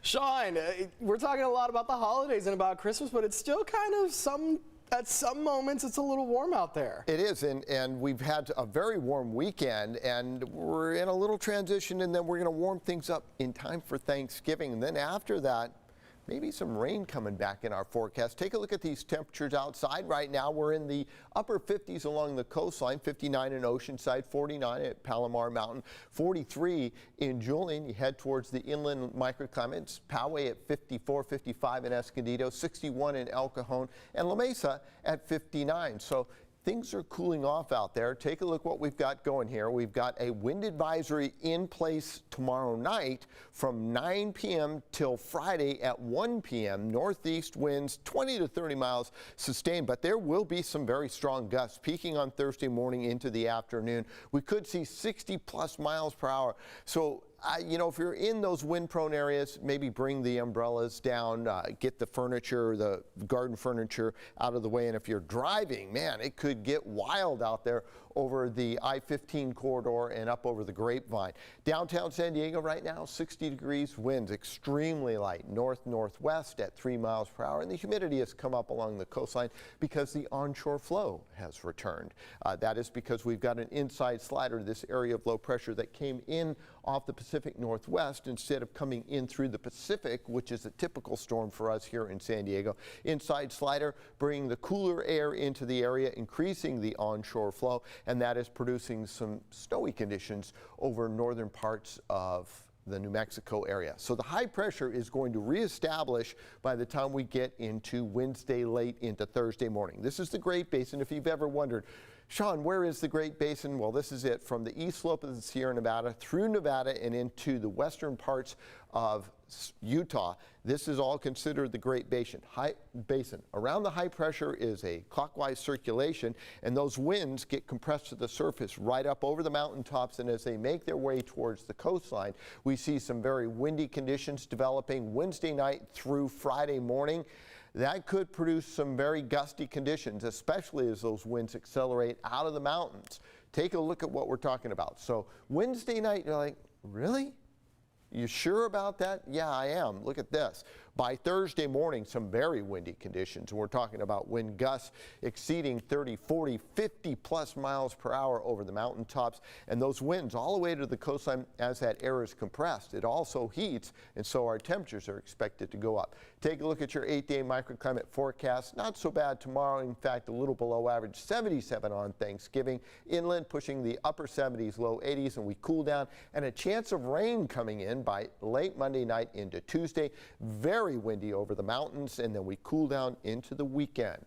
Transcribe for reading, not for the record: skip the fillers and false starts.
Sean, we're talking a lot about the holidays and about Christmas, but it's still kind of at some moments it's a little warm out there. It is, and we've had a very warm weekend, and we're in a little transition, and then we're going to warm things up in time for Thanksgiving. And then after that, maybe some rain coming back in our forecast. Take a look at these temperatures outside. Right now, we're in the upper 50s along the coastline, 59 in Oceanside, 49 at Palomar Mountain, 43 in Julian. You head towards the inland microclimates. Poway at 54, 55 in Escondido, 61 in El Cajon, and La Mesa at 59. So things are cooling off out there. Take a look what we've got going here. We've got a wind advisory in place tomorrow night from 9 p.m. till Friday at 1 p.m. Northeast winds 20 to 30 miles sustained, but there will be some very strong gusts peaking on Thursday morning into the afternoon. We could see 60 plus miles per hour. So you know, if you're in those wind-prone areas, maybe bring the umbrellas down, get the furniture, the garden furniture out of the way. And if you're driving, man, it could get wild out there over the I-15 corridor and up over the Grapevine. Downtown San Diego right now, 60 degrees, winds extremely light, north-northwest at 3 miles per hour. And the humidity has come up along the coastline because the onshore flow has returned. That is because we've got an inside slider, this area of low pressure that came in off the Pacific Northwest instead of coming in through the Pacific, which is a typical storm for us here in San Diego. Inside slider bringing the cooler air into the area, increasing the onshore flow, and that is producing some snowy conditions over northern parts of the New Mexico area. So the high pressure is going to reestablish by the time we get into Wednesday late into Thursday morning. This is the Great Basin. If you've ever wondered, Sean, where is the Great Basin? Well, this is it from the east slope of the Sierra Nevada through Nevada and into the western parts of Utah. This is all considered the Great Basin. Around the high pressure is a clockwise circulation, and those winds get compressed to the surface right up over the mountaintops, and as they make their way towards the coastline, we see some very windy conditions developing Wednesday night through Friday morning. That could produce some very gusty conditions, especially as those winds accelerate out of the mountains. Take a look at what we're talking about. So Wednesday night, you're like, really? You sure about that? Yeah, I am. Look at this. By Thursday morning, some very windy conditions. We're talking about wind gusts exceeding 30, 40, 50 plus miles per hour over the mountaintops. And those winds all the way to the coastline as that air is compressed. It also heats, and so our temperatures are expected to go up. Take a look at your 8-day microclimate forecast. Not so bad tomorrow. In fact, a little below average, 77 on Thanksgiving. Inland pushing the upper 70s, low 80s, and we cool down. And a chance of rain coming in by late Monday night into Tuesday. Very windy over the mountains, and then we cool down into the weekend.